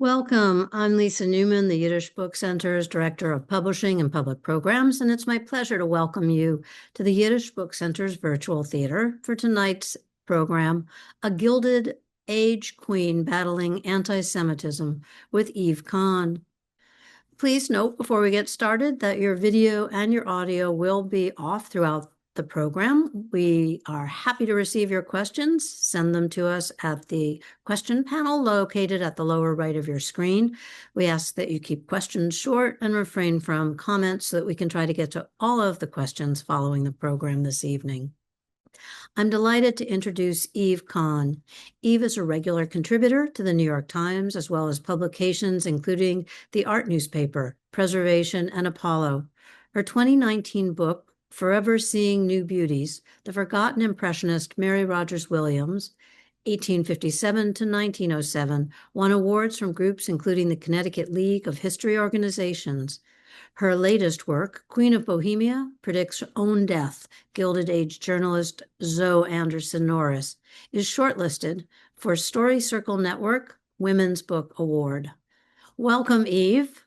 Welcome. I'm Lisa Newman, the Yiddish Book Center's Director of Publishing and Public Programs, and it's my pleasure to welcome you to the Yiddish Book Center's virtual theater for tonight's program, A Gilded-Age Queen Battling Antisemitism with Kahn. Please note before we get started that your video and your audio will be off throughout the program. We are happy to receive your questions. Send them to us at the question panel located at the lower right of your screen. We ask that you keep questions short and refrain from comments so that we can try to get to all of the questions following the program this evening. I'm delighted to introduce Kahn. Eve is a regular contributor to the New York Times, as well as publications including the art newspaper, Preservation and Apollo. Her 2019 book, Forever Seeing New Beauties, The Forgotten Impressionist Mary Rogers Williams, 1857 to 1907, won awards from groups including the Connecticut League of History Organizations. Her latest work, Queen of Bohemia Predicts Own Death, Gilded-Age journalist Zoe Anderson Norris, is shortlisted for Story Circle Network Women's Book Award. Welcome, Eve.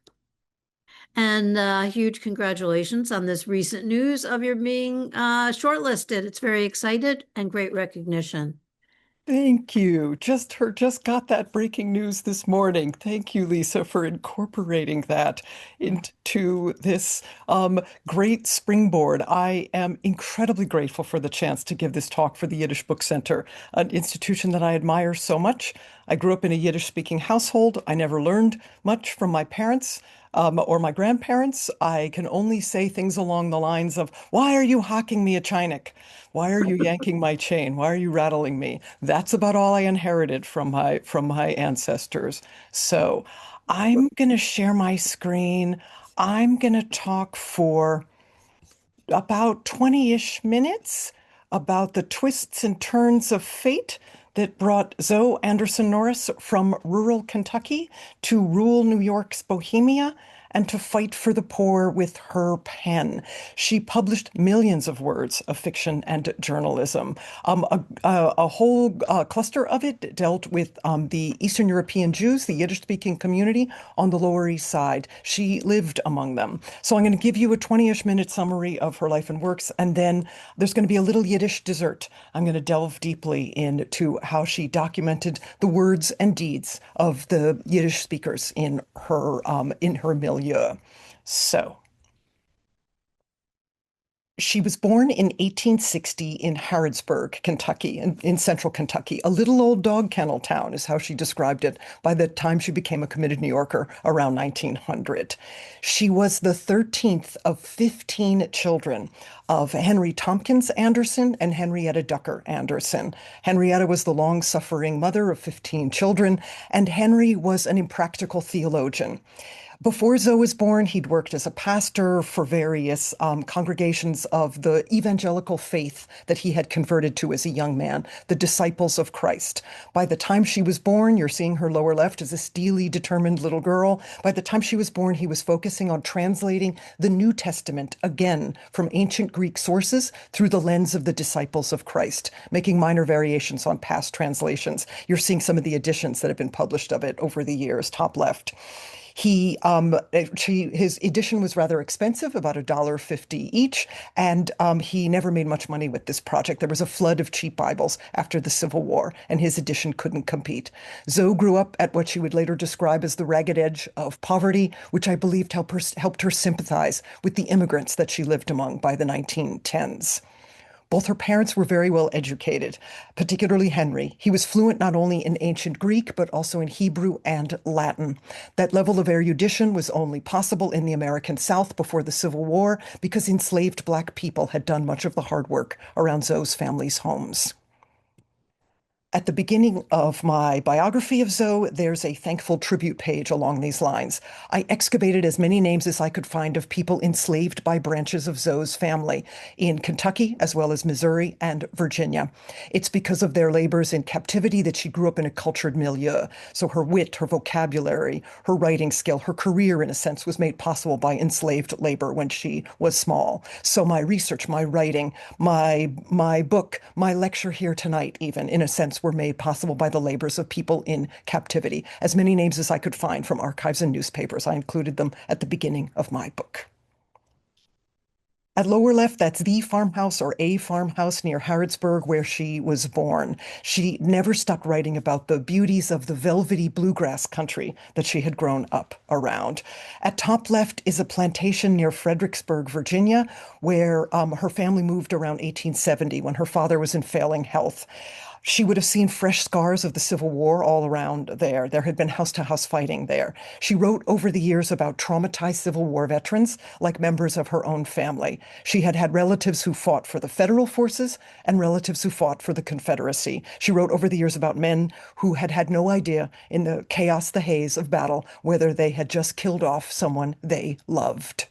And huge congratulations on this recent news of your being shortlisted. It's very excited and great recognition. Thank you. Just got that breaking news this morning. Thank you, Lisa, for incorporating that into this great springboard. I am incredibly grateful for the chance to give this talk for the Yiddish Book Center, an institution that I admire so much. I grew up in a Yiddish-speaking household. I never learned much from my parents. Or my grandparents. I can only say things along the lines of, why are you hawking me a chinik? Why are you yanking my chain? Why are you rattling me? That's about all I inherited from my ancestors. So I'm going to share my screen. I'm going to talk for about 20-ish minutes about the twists and turns of fate that brought Zoe Anderson Norris from rural Kentucky to rule New York's Bohemia and to fight for the poor with her pen. She published millions of words of fiction and journalism. A whole cluster of it dealt with the Eastern European Jews, the Yiddish-speaking community on the Lower East Side. She lived among them. So I'm going to give you a 20-ish minute summary of her life and works, and then there's going to be a little Yiddish dessert. I'm going to delve deeply into how she documented the words and deeds of the Yiddish speakers in her milieu. So, she was born in 1860 in Harrodsburg, Kentucky, in central Kentucky. A little old dog kennel town is how she described it by the time she became a committed New Yorker around 1900. She was the 13th of 15 children of Henry Tompkins Anderson and Henrietta Ducker Anderson. Henrietta was the long-suffering mother of 15 children, and Henry was an impractical theologian. Before Zoe was born, he'd worked as a pastor for various congregations of the evangelical faith that he had converted to as a young man, the Disciples of Christ. By the time she was born, you're seeing her lower left as a steely, determined little girl. By the time she was born, he was focusing on translating the New Testament again from ancient Greek sources through the lens of the Disciples of Christ, making minor variations on past translations. You're seeing some of the editions that have been published of it over the years, top left. His edition was rather expensive, about $1.50 each, and he never made much money with this project. There was a flood of cheap Bibles after the Civil War, and his edition couldn't compete. Zoe grew up at what she would later describe as the ragged edge of poverty, which I believed helped her sympathize with the immigrants that she lived among by the 1910s. Both her parents were very well educated, particularly Henry. He was fluent not only in ancient Greek, but also in Hebrew and Latin. That level of erudition was only possible in the American South before the Civil War because enslaved Black people had done much of the hard work around Zoe's family's homes. At the beginning of my biography of Zoe, there's a thankful tribute page along these lines. I excavated as many names as I could find of people enslaved by branches of Zoe's family in Kentucky, as well as Missouri and Virginia. It's because of their labors in captivity that she grew up in a cultured milieu. So her wit, her vocabulary, her writing skill, her career, in a sense, was made possible by enslaved labor when she was small. So my research, my writing, my book, my lecture here tonight, even, in a sense, success were made possible by the labors of people in captivity. As many names as I could find from archives and newspapers, I included them at the beginning of my book. At lower left, that's the farmhouse or a farmhouse near Harrodsburg where she was born. She never stopped writing about the beauties of the velvety bluegrass country that she had grown up around. At top left is a plantation near Fredericksburg, Virginia, where her family moved around 1870 when her father was in failing health. She would have seen fresh scars of the Civil War all around there. There had been house-to-house fighting there. She wrote over the years about traumatized Civil War veterans, like members of her own family. She had had relatives who fought for the federal forces and relatives who fought for the Confederacy. She wrote over the years about men who had had no idea in the chaos, the haze of battle, whether they had just killed off someone they loved.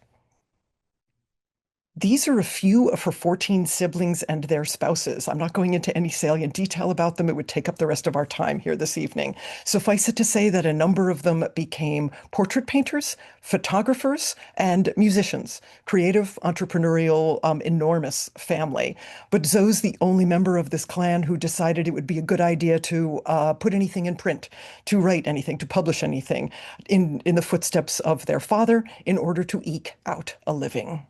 These are a few of her 14 siblings and their spouses. I'm not going into any salient detail about them. It would take up the rest of our time here this evening. Suffice it to say that a number of them became portrait painters, photographers, and musicians. Creative, entrepreneurial, enormous family. But Zoe's the only member of this clan who decided it would be a good idea to put anything in print, to write anything, to publish anything in the footsteps of their father in order to eke out a living.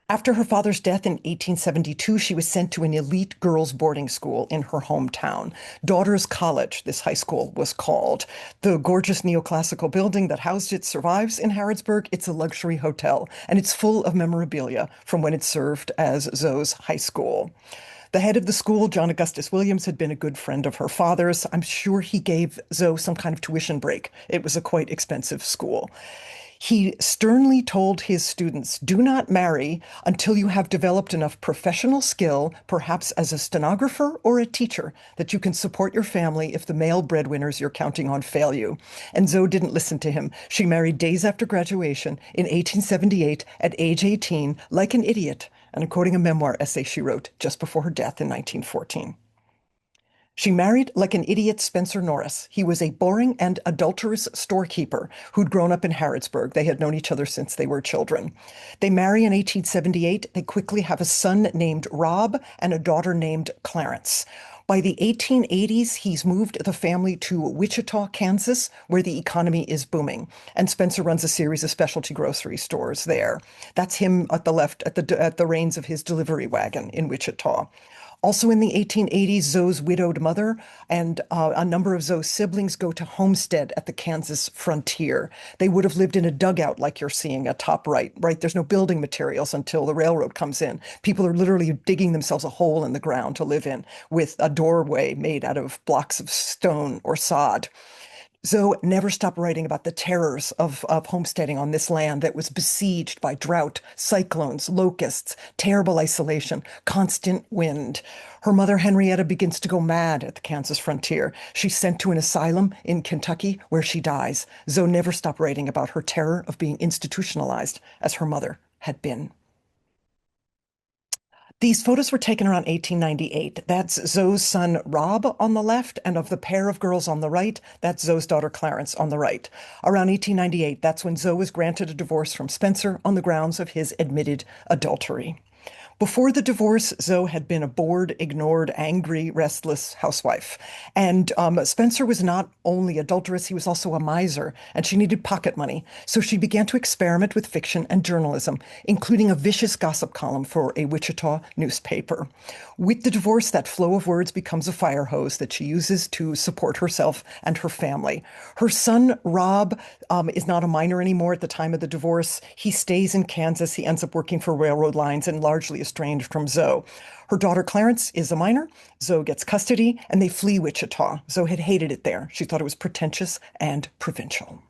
After her father's death in 1872, she was sent to an elite girls' boarding school in her hometown. Daughters College, this high school was called. The gorgeous neoclassical building that housed it survives in Harrodsburg. It's a luxury hotel, and it's full of memorabilia from when it served as Zoe's high school. The head of the school, John Augustus Williams, had been a good friend of her father's. I'm sure he gave Zoe some kind of tuition break. It was a quite expensive school. He sternly told his students, do not marry until you have developed enough professional skill, perhaps as a stenographer or a teacher, that you can support your family if the male breadwinners you're counting on fail you. And Zoe didn't listen to him. She married days after graduation in 1878 at age 18, like an idiot, and quoting a memoir essay she wrote just before her death in 1914. She married, like an idiot, Spencer Norris. He was a boring and adulterous storekeeper who'd grown up in Harrodsburg. They had known each other since they were children. They marry in 1878. They quickly have a son named Rob and a daughter named Clarence. By the 1880s, he's moved the family to Wichita, Kansas, where the economy is booming. And Spencer runs a series of specialty grocery stores there. That's him at the left at the reins of his delivery wagon in Wichita. Also in the 1880s, Zoe's widowed mother and a number of Zoe's siblings go to homestead at the Kansas frontier. They would have lived in a dugout like you're seeing at top right, right? There's no building materials until the railroad comes in. People are literally digging themselves a hole in the ground to live in with a doorway made out of blocks of stone or sod. Zoe never stopped writing about the terrors of homesteading on this land that was besieged by drought, cyclones, locusts, terrible isolation, constant wind. Her mother, Henrietta, begins to go mad at the Kansas frontier. She's sent to an asylum in Kentucky where she dies. Zoe never stopped writing about her terror of being institutionalized as her mother had been. These photos were taken around 1898. That's Zoe's son, Rob, on the left, and of the pair of girls on the right, that's Zoe's daughter, Clarence, on the right. Around 1898, that's when Zoe was granted a divorce from Spencer on the grounds of his admitted adultery. Before the divorce, Zoe had been a bored, ignored, angry, restless housewife. And Spencer was not only adulterous, he was also a miser, and she needed pocket money. So she began to experiment with fiction and journalism, including a vicious gossip column for a Wichita newspaper. With the divorce, that flow of words becomes a fire hose that she uses to support herself and her family. Her son, Rob, is not a minor anymore at the time of the divorce. He stays in Kansas. He ends up working for railroad lines and largely estranged from Zoe. Her daughter Clarence is a minor. Zoe gets custody and they flee Wichita. Zoe had hated it there. She thought it was pretentious and provincial.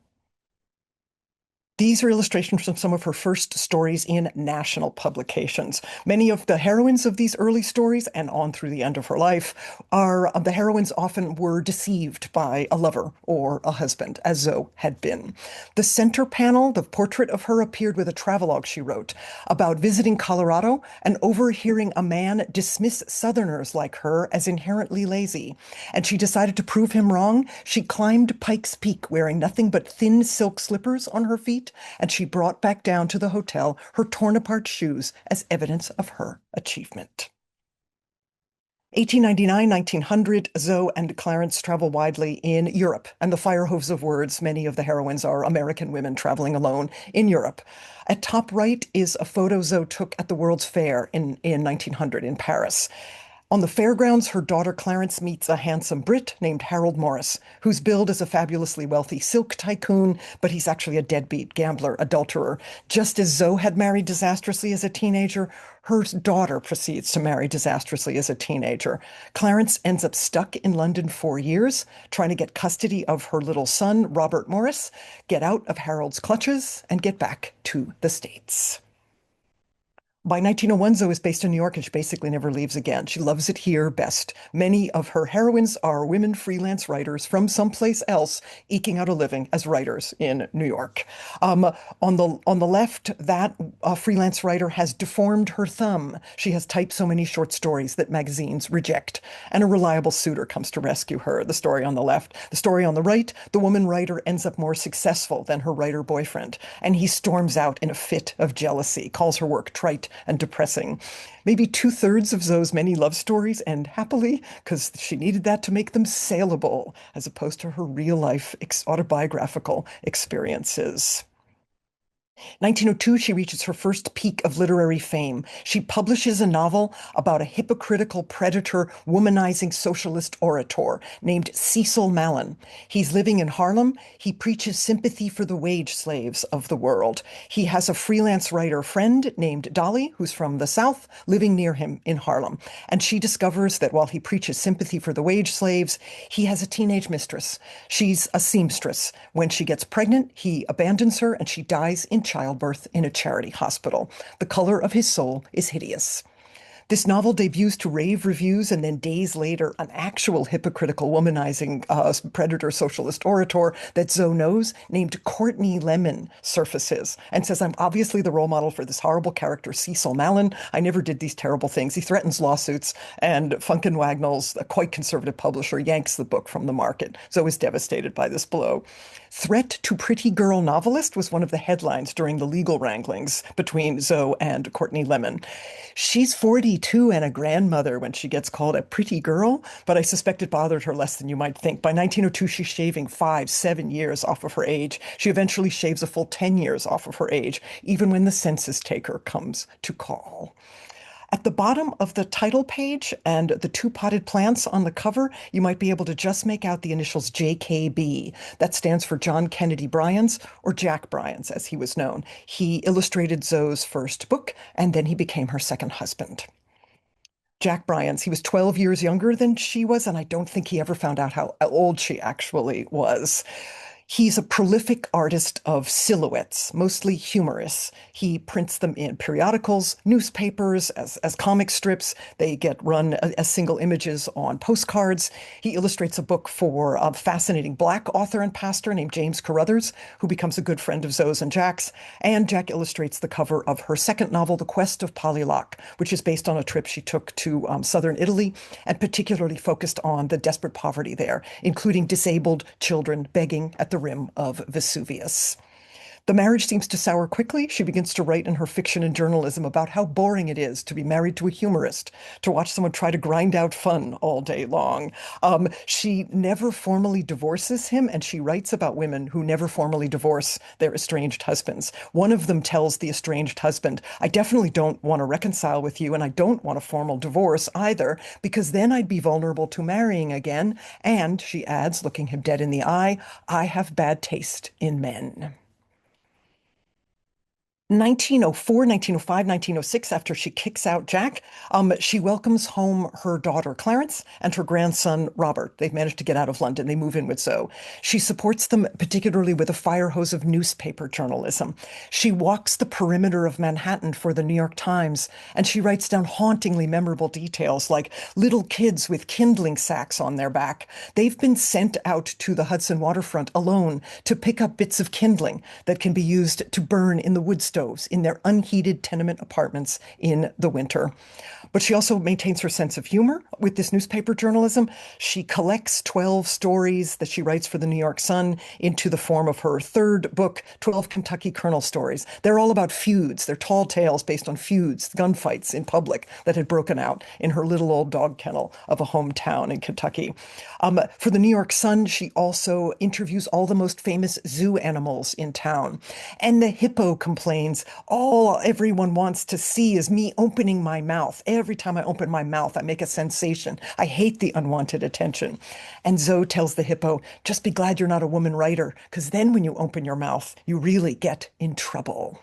These are illustrations from some of her first stories in national publications. Many of the heroines of these early stories, and on through the end of her life, are the heroines often were deceived by a lover or a husband, as Zoe had been. The center panel, the portrait of her, appeared with a travelogue she wrote about visiting Colorado and overhearing a man dismiss Southerners like her as inherently lazy. And she decided to prove him wrong. She climbed Pikes Peak wearing nothing but thin silk slippers on her feet, and she brought back down to the hotel her torn-apart shoes as evidence of her achievement. 1899, 1900, Zoe and Clarence travel widely in Europe, and the fire hose of words, many of the heroines are American women traveling alone in Europe. At top right is a photo Zoe took at the World's Fair in 1900 in Paris. On the fairgrounds, her daughter Clarence meets a handsome Brit named Harold Morris, who's billed as a fabulously wealthy silk tycoon, but he's actually a deadbeat gambler, adulterer. Just as Zoe had married disastrously as a teenager, her daughter proceeds to marry disastrously as a teenager. Clarence ends up stuck in London 4 years, trying to get custody of her little son, Robert Morris, get out of Harold's clutches, and get back to the States. By 1901, Zoe is based in New York and she basically never leaves again. She loves it here best. Many of her heroines are women freelance writers from someplace else eking out a living as writers in New York. On the left, that freelance writer has deformed her thumb. She has typed so many short stories that magazines reject, and a reliable suitor comes to rescue her. The story on the left. The story on the right, the woman writer ends up more successful than her writer boyfriend, and he storms out in a fit of jealousy, calls her work trite and depressing. Maybe two-thirds of Zoe's many love stories end happily because she needed that to make them saleable, as opposed to her real-life autobiographical experiences. 1902, she reaches her first peak of literary fame. She publishes a novel about a hypocritical predator, womanizing socialist orator named Cecil Mallon. He's living in Harlem. He preaches sympathy for the wage slaves of the world. He has a freelance writer friend named Dolly, who's from the South, living near him in Harlem. And she discovers that while he preaches sympathy for the wage slaves, he has a teenage mistress. She's a seamstress. When she gets pregnant, he abandons her and she dies in childbirth in a charity hospital. The color of his soul is hideous. This novel debuts to rave reviews, and then days later, an actual hypocritical womanizing predator socialist orator that Zoe knows, named Courtney Lemon, surfaces and says, I'm obviously the role model for this horrible character, Cecil Mallon. I never did these terrible things. He threatens lawsuits, and Funk and Wagnalls, a quite conservative publisher, yanks the book from the market. Zoe is devastated by this blow. Threat to pretty girl novelist was one of the headlines during the legal wranglings between Zoe and Courtney Lemon. She's 42 and a grandmother when she gets called a pretty girl, but I suspect it bothered her less than you might think. By 1902, she's shaving 5, 7 years off of her age. She eventually shaves a full 10 years off of her age, even when the census taker comes to call. At the bottom of the title page and the two potted plants on the cover, you might be able to just make out the initials JKB. That stands for John Kennedy Bryans, or Jack Bryans, as he was known. He illustrated Zoe's first book, and then he became her second husband. Jack Bryans, he was 12 years younger than she was, and I don't think he ever found out how old she actually was. He's a prolific artist of silhouettes, mostly humorous. He prints them in periodicals, newspapers, as comic strips. They get run as single images on postcards. He illustrates a book for a fascinating Black author and pastor named James Carruthers, who becomes a good friend of Zoe's and Jack's. And Jack illustrates the cover of her second novel, The Quest of Polly Locke, which is based on a trip she took to southern Italy, and particularly focused on the desperate poverty there, including disabled children begging at the rim of Vesuvius. The marriage seems to sour quickly. She begins to write in her fiction and journalism about how boring it is to be married to a humorist, to watch someone try to grind out fun all day long. She never formally divorces him, and she writes about women who never formally divorce their estranged husbands. One of them tells the estranged husband, I definitely don't want to reconcile with you, and I don't want a formal divorce either, because then I'd be vulnerable to marrying again. And, she adds, looking him dead in the eye, I have bad taste in men. 1904, 1905, 1906, after she kicks out Jack, she welcomes home her daughter Clarence and her grandson Robert. They've managed to get out of London. They move in with Zoe. She supports them particularly with a fire hose of newspaper journalism. She walks the perimeter of Manhattan for the New York Times, and she writes down hauntingly memorable details like little kids with kindling sacks on their back. They've been sent out to the Hudson waterfront alone to pick up bits of kindling that can be used to burn in the wood stoves in their unheated tenement apartments in the winter. But she also maintains her sense of humor with this newspaper journalism. She collects 12 stories that she writes for the New York Sun into the form of her third book, 12 Kentucky Colonel Stories. They're all about feuds. They're tall tales based on feuds, gunfights in public that had broken out in her little old dog kennel of a hometown in Kentucky. For the New York Sun, she also interviews all the most famous zoo animals in town. And the hippo complains, all everyone wants to see is me opening my mouth. Every time I open my mouth, I make a sensation. I hate the unwanted attention. And Zoe tells the hippo, just be glad you're not a woman writer, because then when you open your mouth, you really get in trouble.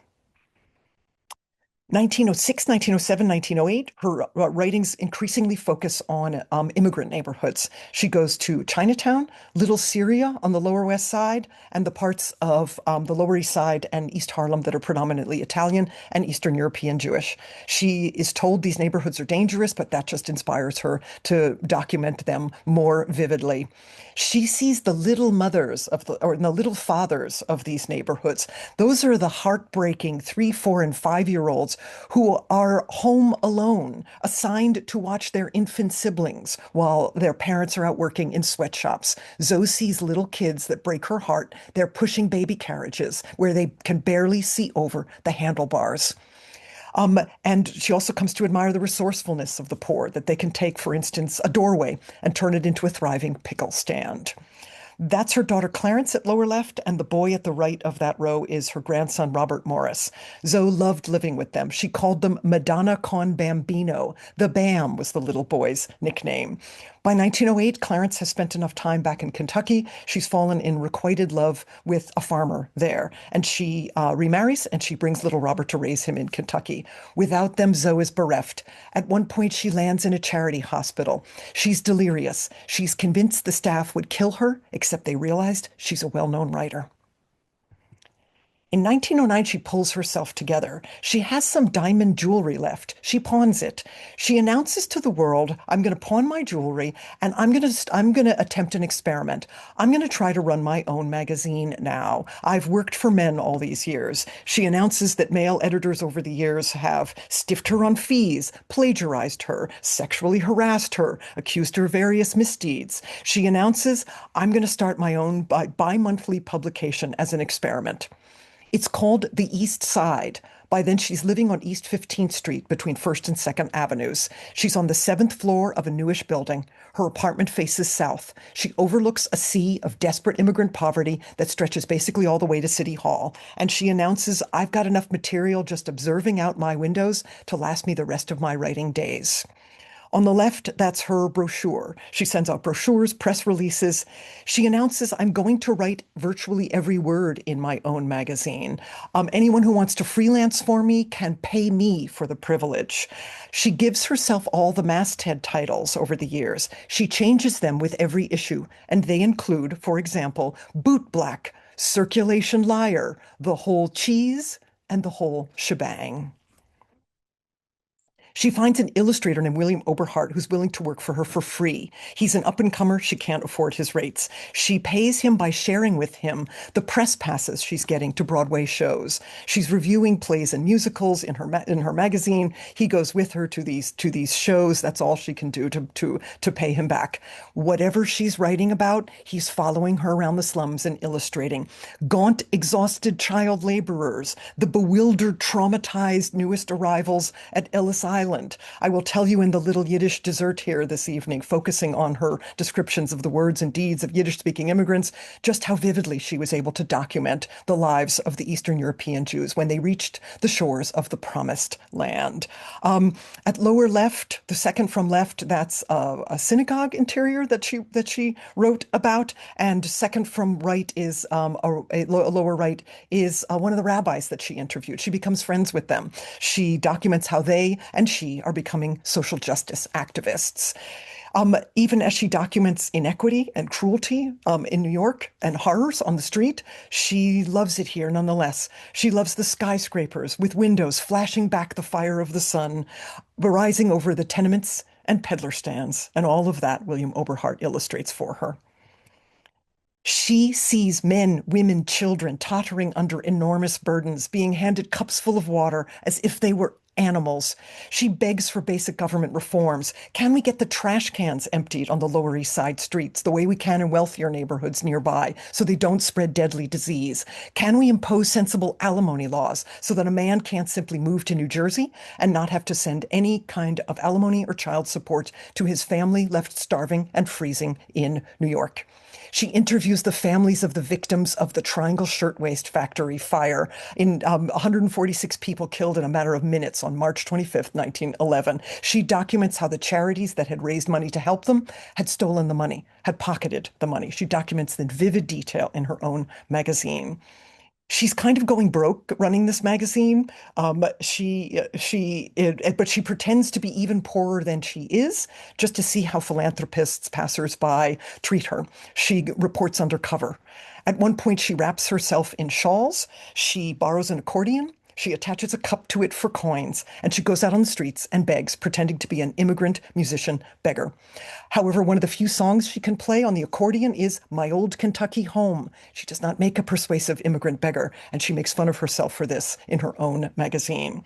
1906, 1907, 1908, her writings increasingly focus on immigrant neighborhoods. She goes to Chinatown, Little Syria on the Lower West Side, and the parts of the Lower East Side and East Harlem that are predominantly Italian and Eastern European Jewish. She is told these neighborhoods are dangerous, but that just inspires her to document them more vividly. She sees the little mothers of or the little fathers of these neighborhoods. Those are the heartbreaking 3, 4, and 5-year-olds who are home alone, assigned to watch their infant siblings while their parents are out working in sweatshops. Zoe sees little kids that break her heart. They're pushing baby carriages where they can barely see over the handlebars. And she also comes to admire the resourcefulness of the poor, that they can take, for instance, a doorway and turn it into a thriving pickle stand. That's her daughter Clarence at lower left, and the boy at the right of that row is her grandson Robert Morris. Zoe loved living with them. She called them Madonna con Bambino. The Bam was the little boy's nickname. By 1908, Clarence has spent enough time back in Kentucky. She's fallen in requited love with a farmer there, and she remarries and she brings little Robert to raise him in Kentucky. Without them, Zoe is bereft. At one point, she lands in a charity hospital. She's delirious. She's convinced the staff would kill her, except they realized she's a well-known writer. In 1909, she pulls herself together. She has some diamond jewelry left. She pawns it. She announces to the world, I'm going to pawn my jewelry and I'm going to attempt an experiment. I'm going to try to run my own magazine now. I've worked for men all these years. She announces that male editors over the years have stiffed her on fees, plagiarized her, sexually harassed her, accused her of various misdeeds. She announces, I'm going to start my own bi-monthly publication as an experiment. It's called The East Side. By then, she's living on East 15th Street between 1st and 2nd Avenues. She's on the 7th floor of a newish building. Her apartment faces south. She overlooks a sea of desperate immigrant poverty that stretches basically all the way to City Hall. And she announces, I've got enough material just observing out my windows to last me the rest of my writing days. On the left, that's her brochure. She sends out brochures, press releases. She announces, I'm going to write virtually every word in my own magazine. Anyone who wants to freelance for me can pay me for the privilege. She gives herself all the masthead titles over the years. She changes them with every issue, and they include, for example, Boot Black, Circulation Liar, The Whole Cheese, and The Whole Shebang. She finds an illustrator named William Oberhart who's willing to work for her for free. He's an up-and-comer. She can't afford his rates. She pays him by sharing with him the press passes she's getting to Broadway shows. She's reviewing plays and musicals in her magazine. He goes with her to these shows. That's all she can do to pay him back. Whatever she's writing about, he's following her around the slums and illustrating. Gaunt, exhausted child laborers, the bewildered, traumatized newest arrivals at Ellis Island. I will tell you in the little Yiddish dessert here this evening, focusing on her descriptions of the words and deeds of Yiddish-speaking immigrants, just how vividly she was able to document the lives of the Eastern European Jews when they reached the shores of the Promised Land. At lower left, the second from left, that's a synagogue interior that she wrote about, and second from right is a lower right is one of the rabbis that she interviewed. She becomes friends with them. She documents how they and she are becoming social justice activists. Even as she documents inequity and cruelty in New York and horrors on the street, she loves it here nonetheless. She loves the skyscrapers with windows flashing back the fire of the sun, rising over the tenements and peddler stands, and all of that William Oberhart illustrates for her. She sees men, women, children tottering under enormous burdens, being handed cups full of water as if they were animals. She begs for basic government reforms. Can we get the trash cans emptied on the Lower East Side streets the way we can in wealthier neighborhoods nearby so they don't spread deadly disease? Can we impose sensible alimony laws so that a man can't simply move to New Jersey and not have to send any kind of alimony or child support to his family left starving and freezing in New York? She interviews the families of the victims of the Triangle Shirtwaist Factory fire, in 146 people killed in a matter of minutes on March 25th, 1911. She documents how the charities that had raised money to help them had stolen the money, had pocketed the money. She documents in vivid detail in her own magazine. She's kind of going broke running this magazine. But she pretends to be even poorer than she is, just to see how philanthropists, passersby treat her. She reports undercover. At one point, she wraps herself in shawls. She borrows an accordion. She attaches a cup to it for coins, and she goes out on the streets and begs, pretending to be an immigrant musician beggar. However, one of the few songs she can play on the accordion is My Old Kentucky Home. She does not make a persuasive immigrant beggar, and she makes fun of herself for this in her own magazine.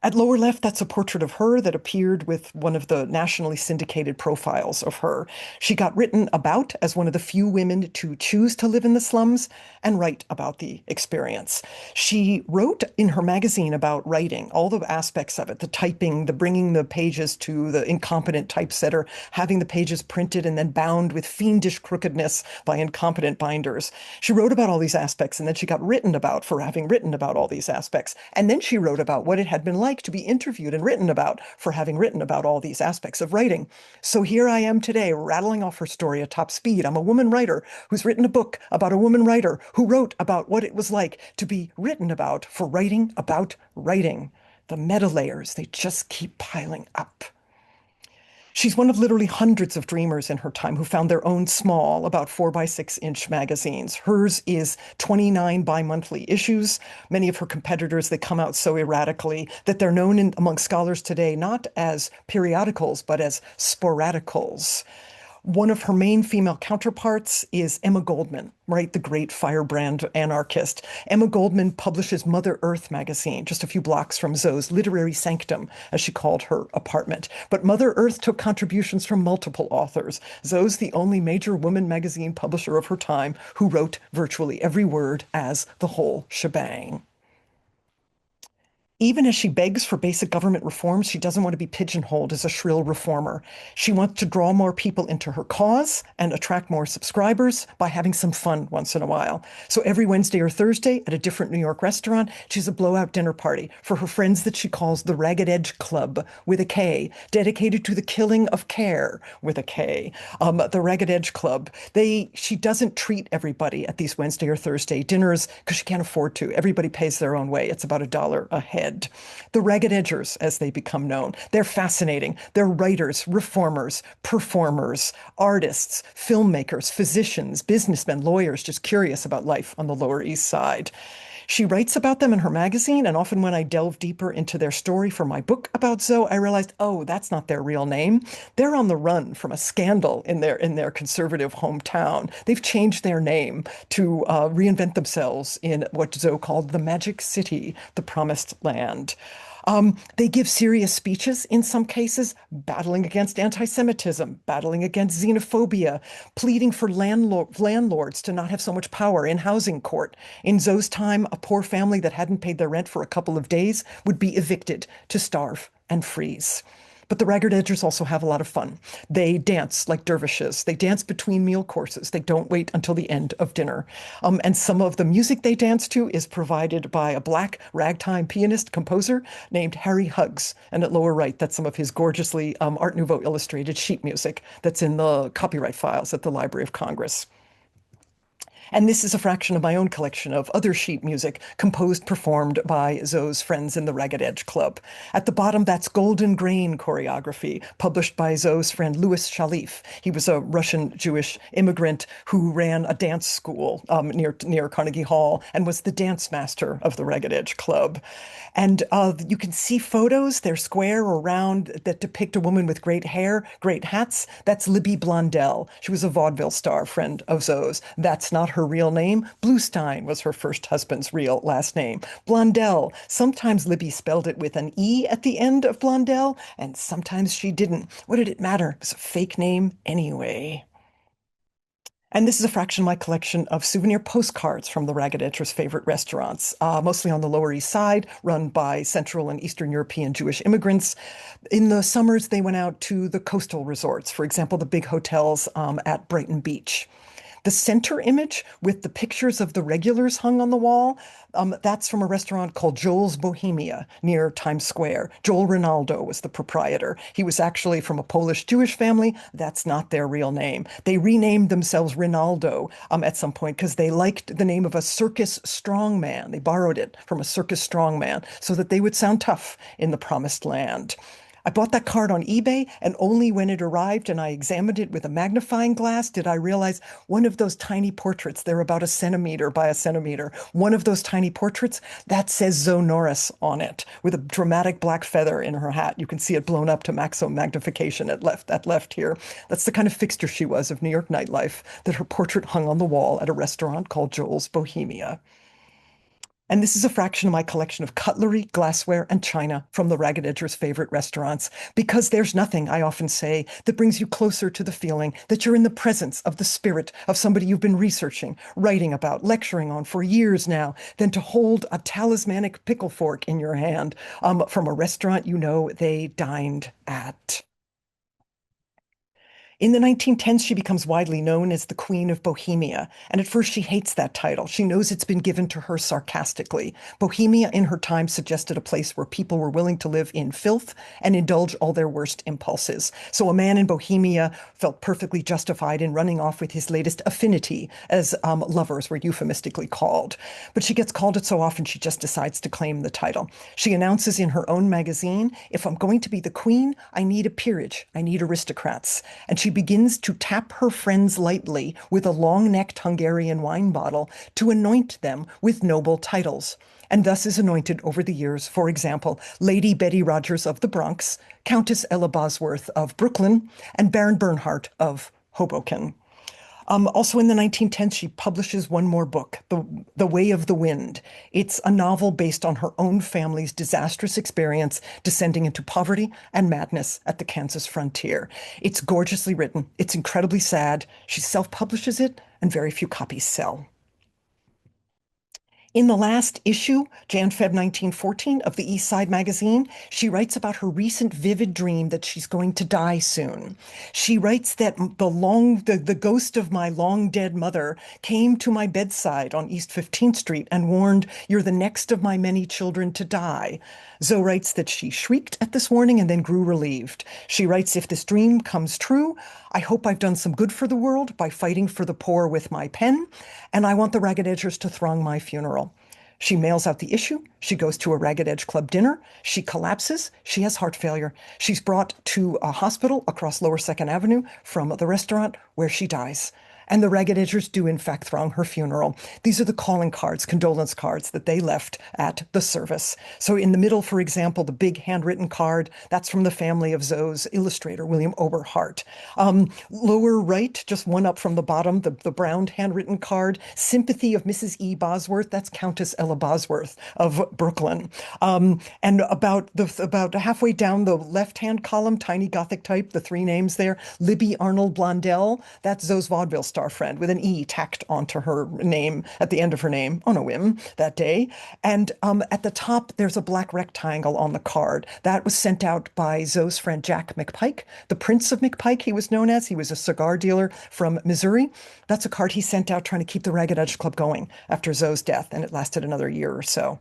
At lower left, that's a portrait of her that appeared with one of the nationally syndicated profiles of her. She got written about as one of the few women to choose to live in the slums and write about the experience. She wrote in her magazine about writing, all the aspects of it, the typing, the bringing the pages to the incompetent typesetter, having the pages printed and then bound with fiendish crookedness by incompetent binders. She wrote about all these aspects, and then she got written about for having written about all these aspects. And then she wrote about what it had been like to be interviewed and written about for having written about all these aspects of writing. So here I am today, rattling off her story at top speed. I'm a woman writer who's written a book about a woman writer who wrote about what it was like to be written about for writing about writing. The meta layers, they just keep piling up. She's one of literally hundreds of dreamers in her time who found their own small, about 4 by 6 inch magazines. Hers is 29 bi-monthly issues. Many of her competitors, they come out so erratically that they're known among scholars today not as periodicals, but as sporadicals. One of her main female counterparts is Emma Goldman, right? The great firebrand anarchist. Emma Goldman publishes Mother Earth magazine, just a few blocks from Zoe's literary sanctum, as she called her apartment. But Mother Earth took contributions from multiple authors. Zoe's the only major woman magazine publisher of her time who wrote virtually every word as the whole shebang. Even as she begs for basic government reforms, she doesn't want to be pigeonholed as a shrill reformer. She wants to draw more people into her cause and attract more subscribers by having some fun once in a while. So every Wednesday or Thursday at a different New York restaurant, she has a blowout dinner party for her friends that she calls the Ragged Edge Klub with a K, dedicated to the killing of care with a K. The Ragged Edge Klub. She doesn't treat everybody at these Wednesday or Thursday dinners because she can't afford to. Everybody pays their own way. It's about $1 a head. The Ragged Edgers, as they become known, they're fascinating. They're writers, reformers, performers, artists, filmmakers, physicians, businessmen, lawyers, just curious about life on the Lower East Side. She writes about them in her magazine, and often when I delve deeper into their story for my book about Zoe, I realized, oh, that's not their real name. They're on the run from a scandal in their conservative hometown. They've changed their name to reinvent themselves in what Zoe called the Magic City, the Promised Land. They give serious speeches in some cases, battling against anti-Semitism, battling against xenophobia, pleading for landlords to not have so much power in housing court. In Zoe's time, a poor family that hadn't paid their rent for a couple of days would be evicted to starve and freeze. But the Ragged Edgers also have a lot of fun. They dance like dervishes. They dance between meal courses. They don't wait until the end of dinner. And some of the music they dance to is provided by a black ragtime pianist composer named Harry Huggs. And at lower right, that's some of his gorgeously Art Nouveau illustrated sheet music that's in the copyright files at the Library of Congress. And this is a fraction of my own collection of other sheet music composed, performed by Zoe's friends in the Ragged Edge Klub. At the bottom, that's Golden Grain choreography, published by Zoe's friend Louis Shalif. He was a Russian Jewish immigrant who ran a dance school near Carnegie Hall and was the dance master of the Ragged Edge Klub. And you can see photos, they're square or round, that depict a woman with great hair, great hats. That's Libby Blondell. She was a vaudeville star, friend of Zoe's. That's not her her real name. Bluestein was her first husband's real last name. Blondell, sometimes Libby spelled it with an E at the end of Blondell, and sometimes she didn't. What did it matter? It was a fake name anyway. And this is a fraction of my collection of souvenir postcards from the Ragged Edge's favorite restaurants, mostly on the Lower East Side, run by Central and Eastern European Jewish immigrants. In the summers, they went out to the coastal resorts, for example, the big hotels at Brighton Beach. The center image with the pictures of the regulars hung on the wall, that's from a restaurant called Joel's Bohemia near Times Square. Joel Rinaldo was the proprietor. He was actually from a Polish Jewish family. That's not their real name. They renamed themselves Rinaldo at some point because they liked the name of a circus strongman. They borrowed it from a circus strongman so that they would sound tough in the promised land. I bought that card on eBay, and only when it arrived and I examined it with a magnifying glass did I realize one of those tiny portraits, they're about a centimeter by a centimeter, one of those tiny portraits, that says Zoe Norris on it with a dramatic black feather in her hat. You can see it blown up to maximum magnification at left here. That's the kind of fixture she was of New York nightlife, that her portrait hung on the wall at a restaurant called Joel's Bohemia. And this is a fraction of my collection of cutlery, glassware, and china from the Ragged Edger's favorite restaurants, because there's nothing, I often say, that brings you closer to the feeling that you're in the presence of the spirit of somebody you've been researching, writing about, lecturing on for years now, than to hold a talismanic pickle fork in your hand from a restaurant you know they dined at. In the 1910s, she becomes widely known as the Queen of Bohemia, and at first she hates that title. She knows it's been given to her sarcastically. Bohemia in her time suggested a place where people were willing to live in filth and indulge all their worst impulses. So a man in Bohemia felt perfectly justified in running off with his latest affinity, as lovers were euphemistically called. But she gets called it so often she just decides to claim the title. She announces in her own magazine, if I'm going to be the queen, I need a peerage, I need aristocrats. And she begins to tap her friends lightly with a long-necked Hungarian wine bottle to anoint them with noble titles, and thus is anointed over the years, for example, Lady Betty Rogers of the Bronx, Countess Ella Bosworth of Brooklyn, and Baron Bernhardt of Hoboken. Also in the 1910s, she publishes one more book, The Way of the Wind. It's a novel based on her own family's disastrous experience descending into poverty and madness at the Kansas frontier. It's gorgeously written. It's incredibly sad. She self-publishes it, and very few copies sell. In the last issue, Jan-Feb 1914 of the East Side magazine, she writes about her recent vivid dream that she's going to die soon. She writes that the ghost of my long dead mother came to my bedside on East 15th Street and warned, "You're the next of my many children to die." Zoe writes that she shrieked at this warning and then grew relieved. She writes, "If this dream comes true, I hope I've done some good for the world by fighting for the poor with my pen, and I want the Ragged Edgers to throng my funeral." She mails out the issue. She goes to a Ragged Edge Club dinner. She collapses. She has heart failure. She's brought to a hospital across Lower 2nd Avenue from the restaurant where she dies. And the Ragged Edgers do, in fact, throng her funeral. These are the calling cards, condolence cards that they left at the service. So in the middle, for example, the big handwritten card, that's from the family of Zoe's illustrator, William Oberhart. Lower right, just one up from the bottom, the brown handwritten card, sympathy of Mrs. E. Bosworth, that's Countess Ella Bosworth of Brooklyn. And about halfway down the left-hand column, tiny Gothic type, the three names there, Libby Arnold Blondell, that's Zoe's vaudeville star friend with an E tacked onto her name at the end of her name on a whim that day. And at the top, there's a black rectangle on the card. That was sent out by Zoe's friend Jack McPike, the Prince of McPike, he was known as. He was a cigar dealer from Missouri. That's a card he sent out trying to keep the Ragged Edge Club going after Zoe's death, and it lasted another year or so.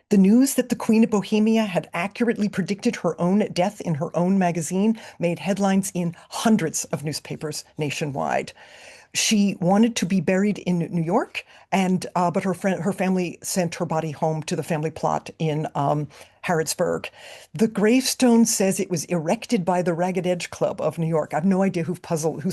The news that the Queen of Bohemia had accurately predicted her own death in her own magazine made headlines in hundreds of newspapers nationwide. She wanted to be buried in New York, but her family sent her body home to the family plot in Harrodsburg. The gravestone says it was erected by the Ragged Edge Klub of New York. I've no idea who's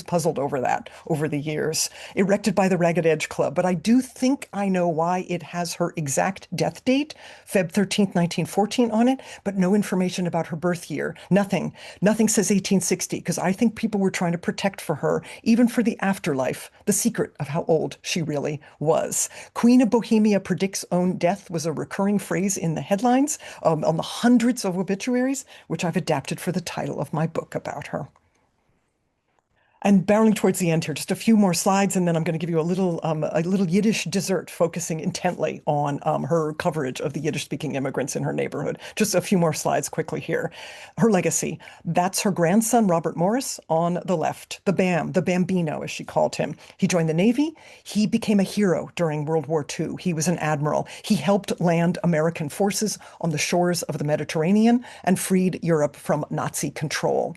puzzled over that over the years. Erected by the Ragged Edge Klub, but I do think I know why it has her exact death date, Feb 13th, 1914 on it, but no information about her birth year. Nothing. Nothing says 1860 because I think people were trying to protect for her, even for the afterlife, the secret of how old she really was. Queen of Bohemia Predicts Own Death was a recurring phrase in the headlines on the hundreds of obituaries, which I've adapted for the title of my book about her. And barreling towards the end here, just a few more slides, and then I'm going to give you a little Yiddish dessert, focusing intently on her coverage of the Yiddish-speaking immigrants in her neighborhood. Just a few more slides quickly here. Her legacy. That's her grandson, Robert Morris, on the left. The Bambino, as she called him. He joined the Navy. He became a hero during World War II. He was an admiral. He helped land American forces on the shores of the Mediterranean and freed Europe from Nazi control.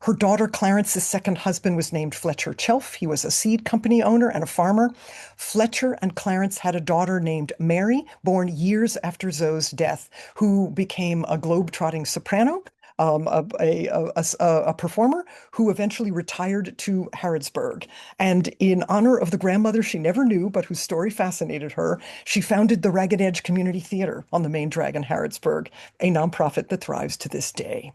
Her daughter Clarence's second husband was named Fletcher Chelf. He was a seed company owner and a farmer. Fletcher and Clarence had a daughter named Mary, born years after Zoe's death, who became a globe-trotting soprano, a performer who eventually retired to Harrodsburg. And in honor of the grandmother she never knew, but whose story fascinated her, she founded the Ragged Edge Community Theater on the main drag in Harrodsburg, a nonprofit that thrives to this day.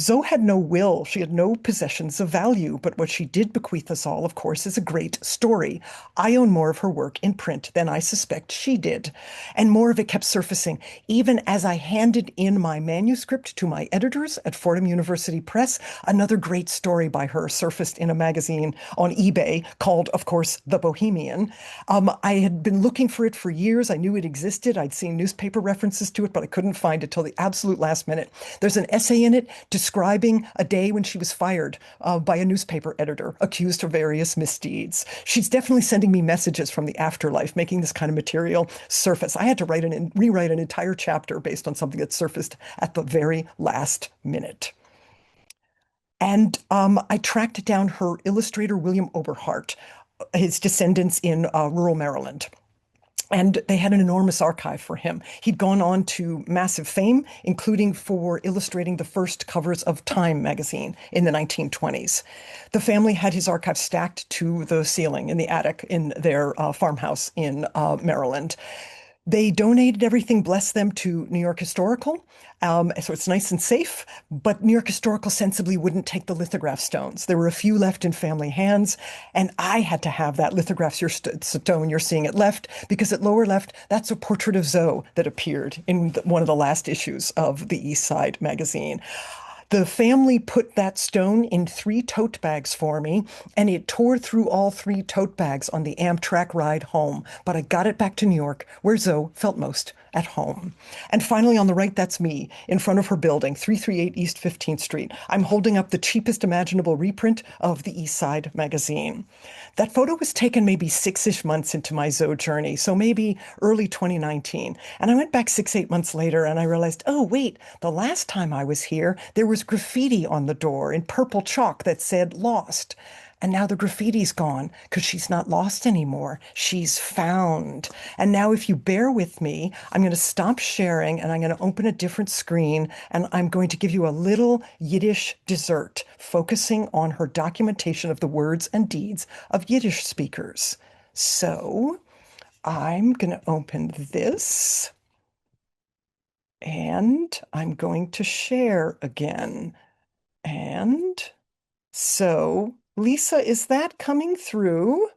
Zoe had no will. She had no possessions of value, but what she did bequeath us all, of course, is a great story. I own more of her work in print than I suspect she did, and more of it kept surfacing, even as I handed in my manuscript to my editors at Fordham University Press. Another great story by her surfaced in a magazine on eBay called, of course, The Bohemian. I had been looking for it for years. I knew it existed. I'd seen newspaper references to it, but I couldn't find it till the absolute last minute. There's an essay in it describing a day when she was fired by a newspaper editor, accused of various misdeeds. She's definitely sending me messages from the afterlife, making this kind of material surface. I had to rewrite an entire chapter based on something that surfaced at the very last minute. And I tracked down her illustrator, William Oberhart, his descendants in rural Maryland. And they had an enormous archive for him. He'd gone on to massive fame, including for illustrating the first covers of Time magazine in the 1920s. The family had his archive stacked to the ceiling in the attic in their farmhouse in Maryland. They donated everything, bless them, to New York Historical. So it's nice and safe, but New York Historical sensibly wouldn't take the lithograph stones. There were a few left in family hands, and I had to have that lithograph stone you're seeing at left, because at lower left, that's a portrait of Zoe that appeared in one of the last issues of the East Side magazine. The family put that stone in 3 tote bags for me, and it tore through all 3 tote bags on the Amtrak ride home. But I got it back to New York, where Zoe felt most at home. And finally, on the right, that's me in front of her building, 338 East 15th Street. I'm holding up the cheapest imaginable reprint of the East Side magazine. That photo was taken maybe 6-ish months into my Zoe journey, so maybe early 2019. And I went back 6-8 months later and I realized, oh, wait, the last time I was here, there was graffiti on the door in purple chalk that said lost. And now the graffiti's gone because she's not lost anymore. She's found. And now if you bear with me, I'm going to stop sharing and I'm going to open a different screen and I'm going to give you a little Yiddish dessert focusing on her documentation of the words and deeds of Yiddish speakers. So I'm going to open this and I'm going to share again. And so, Lisa, is that coming through?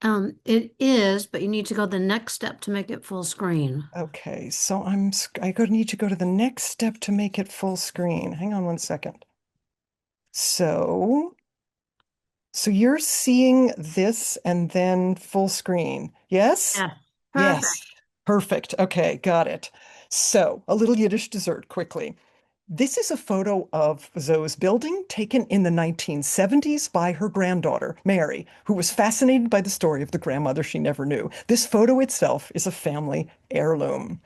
It is, but you need to go the next step to make it full screen. Okay, so need to go to the next step to make it full screen. Hang on one second. So you're seeing this and then full screen. Yes? Yeah, Yes. perfect. Perfect. Okay, got it. So a little Yiddish dessert quickly. This is a photo of Zoe's building taken in the 1970s by her granddaughter, Mary, who was fascinated by the story of the grandmother she never knew. This photo itself is a family heirloom.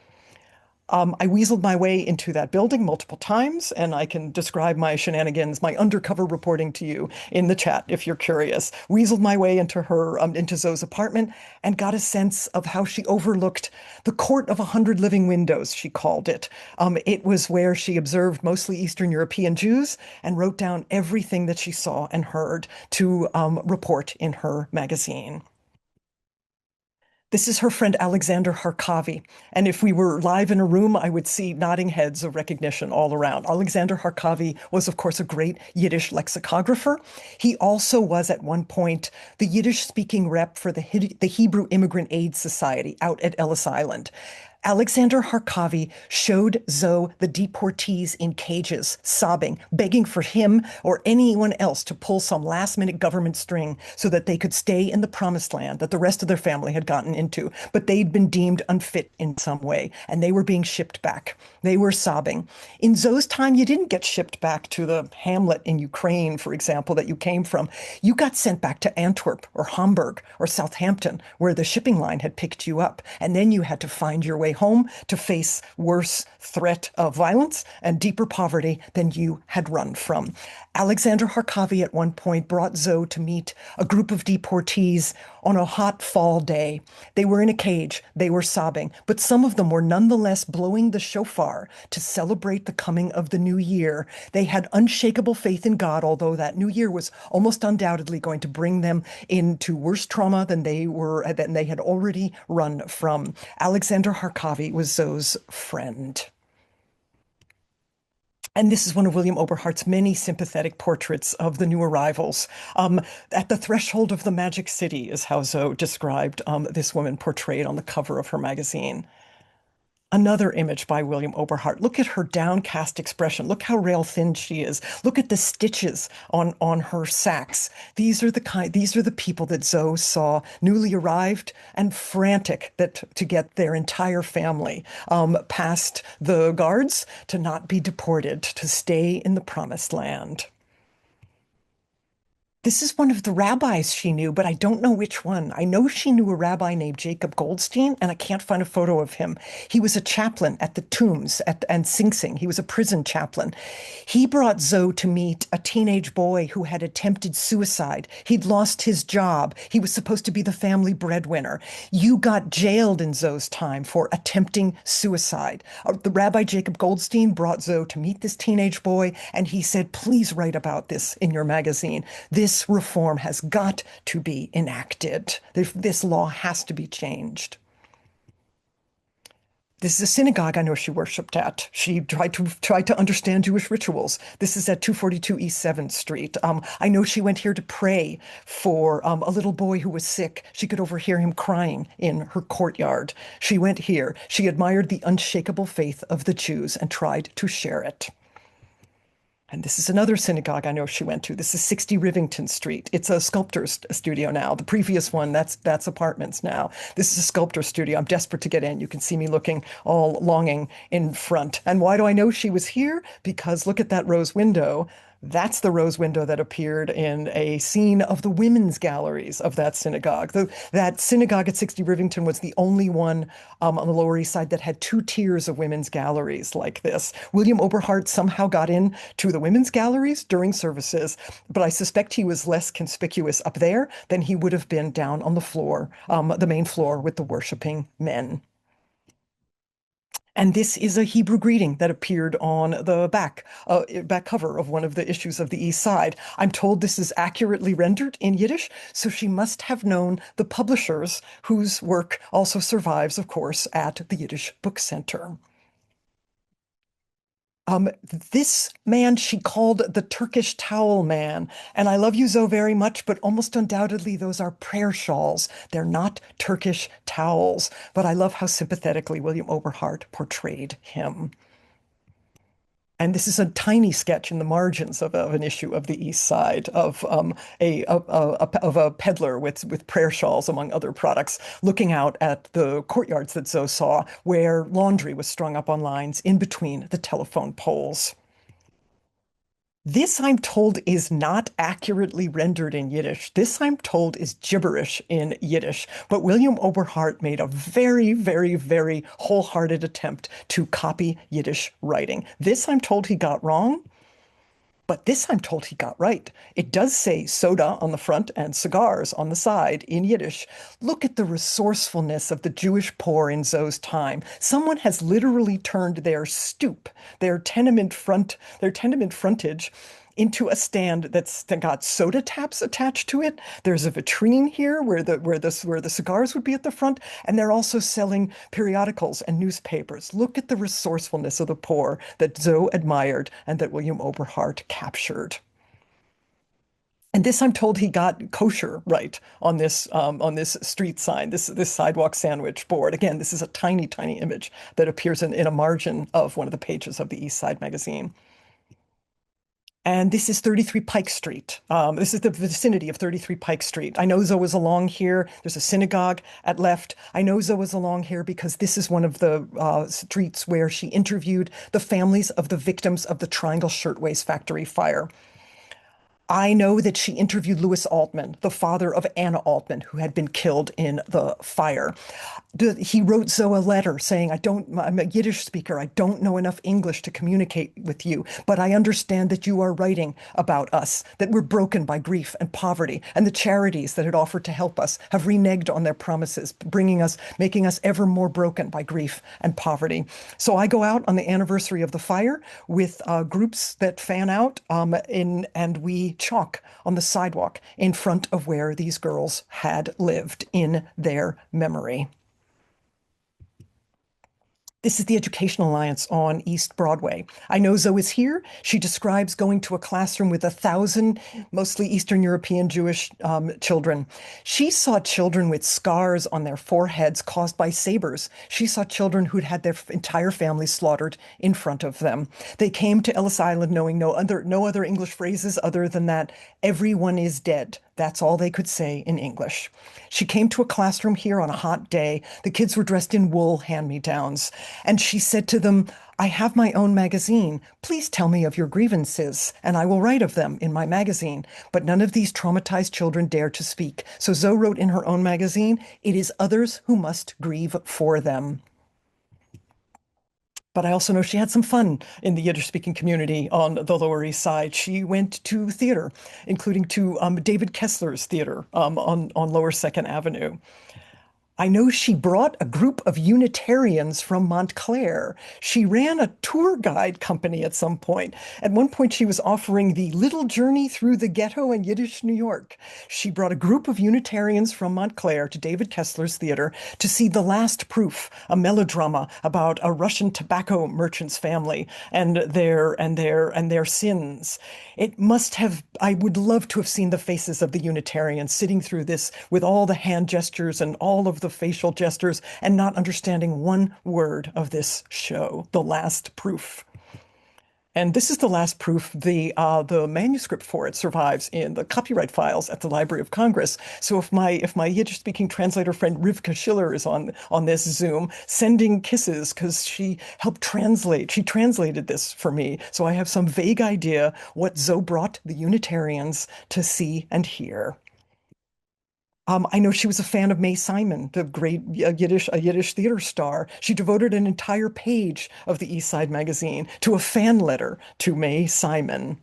I weaseled my way into that building multiple times, and I can describe my shenanigans, my undercover reporting to you in the chat if you're curious. Weaseled my way into Zoe's apartment, and got a sense of how she overlooked the court of 100 living windows, she called it. It was where she observed mostly Eastern European Jews and wrote down everything that she saw and heard to report in her magazine. This is her friend Alexander Harkavy. And if we were live in a room, I would see nodding heads of recognition all around. Alexander Harkavy was, of course, a great Yiddish lexicographer. He also was, at one point, the Yiddish speaking rep for the Hebrew Immigrant Aid Society out at Ellis Island. Alexander Harkavy showed Zoe the deportees in cages, sobbing, begging for him or anyone else to pull some last-minute government string so that they could stay in the promised land that the rest of their family had gotten into. But they'd been deemed unfit in some way, and they were being shipped back. They were sobbing. In Zoe's time, you didn't get shipped back to the hamlet in Ukraine, for example, that you came from. You got sent back to Antwerp or Hamburg or Southampton, where the shipping line had picked you up, and then you had to find your way home to face worse threat of violence and deeper poverty than you had run from. Alexander Harkavy at one point brought Zoe to meet a group of deportees on a hot fall day. They were in a cage, they were sobbing, but some of them were nonetheless blowing the shofar to celebrate the coming of the new year. They had unshakable faith in God, although that new year was almost undoubtedly going to bring them into worse trauma than they had already run from. Alexander Harkavy was Zoe's friend. And this is one of William Oberhardt's many sympathetic portraits of the new arrivals. At the threshold of the magic city is how Zoe described this woman portrayed on the cover of her magazine. Another image by William Oberhardt. Look at her downcast expression. Look how rail thin she is. Look at the stitches on her sacks. These are the people that Zoe saw newly arrived and frantic to get their entire family past the guards to not be deported, to stay in the promised land. This is one of the rabbis she knew, but I don't know which one. I know she knew a rabbi named Jacob Goldstein, and I can't find a photo of him. He was a chaplain at the tombs and Sing Sing. He was a prison chaplain. He brought Zoe to meet a teenage boy who had attempted suicide. He'd lost his job. He was supposed to be the family breadwinner. You got jailed in Zoe's time for attempting suicide. The Rabbi Jacob Goldstein brought Zoe to meet this teenage boy, and he said, please write about this in your magazine. This reform has got to be enacted. This law has to be changed. This is a synagogue I know she worshipped at. She tried to understand Jewish rituals. This is at 242 East 7th Street. I know she went here to pray for a little boy who was sick. She could overhear him crying in her courtyard. She went here. She admired the unshakable faith of the Jews and tried to share it. And this is another synagogue I know she went to. This is 60 Rivington Street. It's a sculptor's studio now. The previous one, that's apartments now. This is a sculptor's studio. I'm desperate to get in. You can see me looking all longing in front. And why do I know she was here? Because look at that rose window. That's the rose window that appeared in a scene of the women's galleries of that synagogue. That synagogue at 60 Rivington was the only one on the Lower East Side that had two tiers of women's galleries like this. William Oberhardt somehow got in to the women's galleries during services, but I suspect he was less conspicuous up there than he would have been down on the floor, the main floor with the worshiping men. And this is a Hebrew greeting that appeared on the back cover of one of the issues of the East Side. I'm told this is accurately rendered in Yiddish, so she must have known the publishers whose work also survives, of course, at the Yiddish Book Center. This man she called the Turkish towel man. And I love you, Zoe, very much, but almost undoubtedly those are prayer shawls. They're not Turkish towels. But I love how sympathetically William Oberhardt portrayed him. And this is a tiny sketch in the margins of an issue of the East Side of a peddler with prayer shawls, among other products, looking out at the courtyards that Zoe saw, where laundry was strung up on lines in between the telephone poles. This, I'm told, is not accurately rendered in Yiddish. This, I'm told, is gibberish in Yiddish. But William Oberhardt made a very, very, very wholehearted attempt to copy Yiddish writing. This, I'm told, he got wrong. But this I'm told he got right. It does say soda on the front and cigars on the side in Yiddish. Look at the resourcefulness of the Jewish poor in Zoe's time. Someone has literally turned their stoop, their tenement frontage into a stand that got soda taps attached to it. There's a vitrine here where the cigars would be at the front, and they're also selling periodicals and newspapers. Look at the resourcefulness of the poor that Zoe admired and that William Oberhardt captured. And this, I'm told, he got kosher right on this street sign, this sidewalk sandwich board. Again, this is a tiny, tiny image that appears in a margin of one of the pages of the East Side magazine. And this is 33 Pike Street. This is the vicinity of 33 Pike Street. I know Zoe was along here. There's a synagogue at left. I know Zoe was along here because this is one of the streets where she interviewed the families of the victims of the Triangle Shirtwaist Factory fire. I know that she interviewed Louis Altman, the father of Anna Altman, who had been killed in the fire. He wrote Zoe a letter saying, I'm a Yiddish speaker. I don't know enough English to communicate with you, but I understand that you are writing about us, that we're broken by grief and poverty, and the charities that had offered to help us have reneged on their promises, making us ever more broken by grief and poverty. So I go out on the anniversary of the fire with groups that fan out, and we chalk on the sidewalk in front of where these girls had lived in their memory. This is the Education Alliance on East Broadway. I know Zoe is here. She describes going to a classroom with 1,000, mostly Eastern European Jewish children. She saw children with scars on their foreheads caused by sabers. She saw children who'd had their entire families slaughtered in front of them. They came to Ellis Island knowing no other English phrases other than that everyone is dead. That's all they could say in English. She came to a classroom here on a hot day. The kids were dressed in wool hand-me-downs. And she said to them, I have my own magazine. Please tell me of your grievances, and I will write of them in my magazine. But none of these traumatized children dared to speak. So Zoe wrote in her own magazine, it is others who must grieve for them. But I also know she had some fun in the Yiddish-speaking community on the Lower East Side. She went to theater, including to David Kessler's theater on Lower Second Avenue. I know she brought a group of Unitarians from Montclair. She ran a tour guide company at some point. At one point, she was offering the Little Journey Through the Ghetto in Yiddish New York. She brought a group of Unitarians from Montclair to David Kessler's theater to see The Last Proof, a melodrama about a Russian tobacco merchant's family and their sins. It must have, I would love to have seen the faces of the Unitarians sitting through this with all the hand gestures and all of the facial gestures and not understanding one word of this show, The Last Proof. And this is The Last Proof. The manuscript for it survives in the copyright files at the Library of Congress. So if my Yiddish-speaking translator friend Rivka Schiller is on this Zoom, sending kisses because she helped translate. She translated this for me. So I have some vague idea what Zoe brought the Unitarians to see and hear. I know she was a fan of May Simon, the great Yiddish theater star. She devoted an entire page of the East Side magazine to a fan letter to May Simon.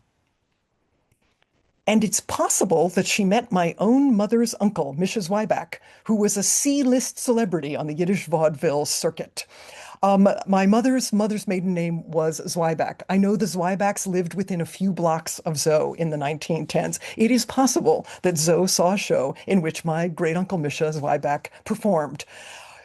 And it's possible that she met my own mother's uncle, Misha Zweiback, who was a C-list celebrity on the Yiddish vaudeville circuit. My mother's maiden name was Zweiback. I know the Zweibacks lived within a few blocks of Zoe in the 1910s. It is possible that Zoe saw a show in which my great uncle Misha Zweiback performed.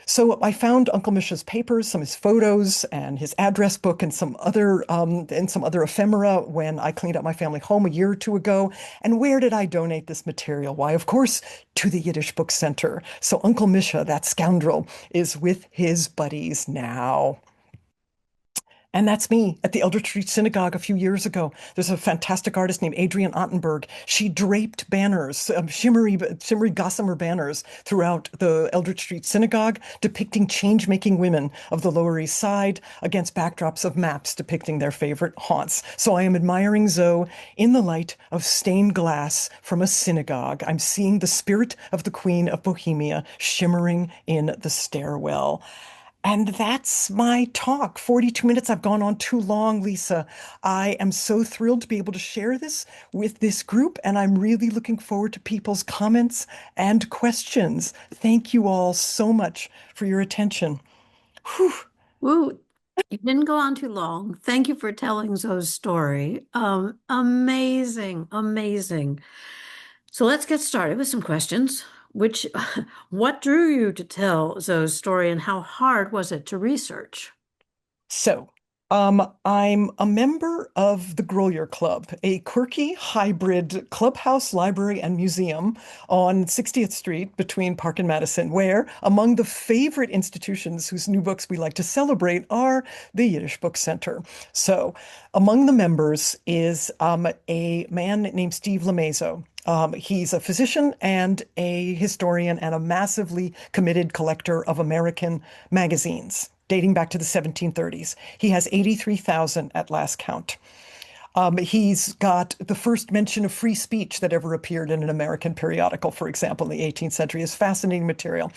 So I found Uncle Misha's papers, some of his photos, and his address book, and some other ephemera when I cleaned up my family home a year or two ago. And where did I donate this material? Why, of course, to the Yiddish Book Center. So Uncle Misha, that scoundrel, is with his buddies now. And that's me at the Eldridge Street Synagogue a few years ago. There's a fantastic artist named Adrienne Ottenberg. She draped banners, shimmery gossamer banners throughout the Eldridge Street Synagogue, depicting change-making women of the Lower East Side against backdrops of maps depicting their favorite haunts. So I am admiring Zoe in the light of stained glass from a synagogue. I'm seeing the spirit of the Queen of Bohemia shimmering in the stairwell. And that's my talk. 42 minutes. I've gone on too long, Lisa. I am so thrilled to be able to share this with this group, and I'm really looking forward to people's comments and questions. Thank you all so much for your attention. Whew. Woo, you didn't go on too long. Thank you for telling Zoe's story. Amazing, amazing. So let's get started with some questions. What drew you to tell Zoe's story and how hard was it to research? So, I'm a member of the Grolier Club, a quirky hybrid clubhouse, library, and museum on 60th Street between Park and Madison, where among the favorite institutions whose new books we like to celebrate are the Yiddish Book Center. So, among the members is a man named Steve Lemaizo. He's a physician and a historian and a massively committed collector of American magazines dating back to the 1730s. He has 83,000 at last count. He's got the first mention of free speech that ever appeared in an American periodical, for example, in the 18th century. Is fascinating material.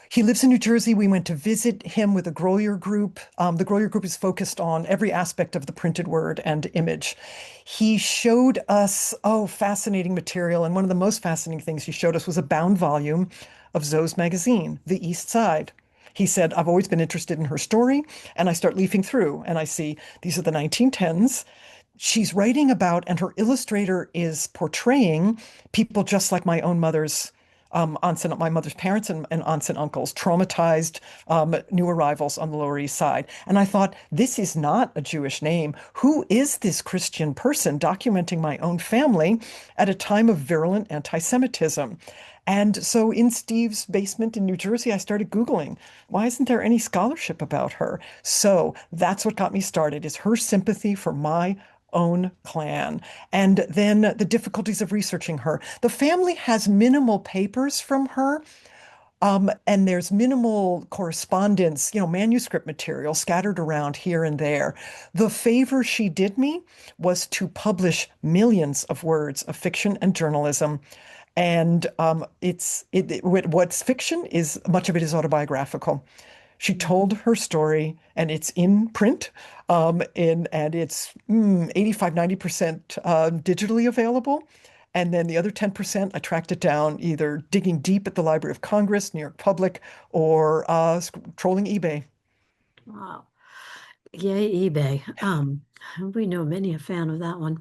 He lives in New Jersey. We went to visit him with a Grolier group. The Grolier group is focused on every aspect of the printed word and image. He showed us, fascinating material. And one of the most fascinating things he showed us was a bound volume of Zoe's magazine, The East Side. He said, I've always been interested in her story. And I start leafing through and I see these are the 1910s. She's writing about, and her illustrator is portraying people just like my own mother's aunts and my mother's parents and aunts and uncles, traumatized new arrivals on the Lower East Side. And I thought, this is not a Jewish name. Who is this Christian person documenting my own family at a time of virulent anti-Semitism? And so in Steve's basement in New Jersey, I started Googling, why isn't there any scholarship about her? So that's what got me started, is her sympathy for my own clan. And then the difficulties of researching her. The family has minimal papers from her. And there's minimal correspondence, manuscript material scattered around here and there. The favor she did me was to publish millions of words of fiction and journalism. And what's fiction is much of it is autobiographical. She told her story, and it's in print, and it's 85, 90% digitally available. And then the other 10%, I tracked it down either digging deep at the Library of Congress, New York Public, or trolling eBay. Wow. Yay, eBay. We know many a fan of that one.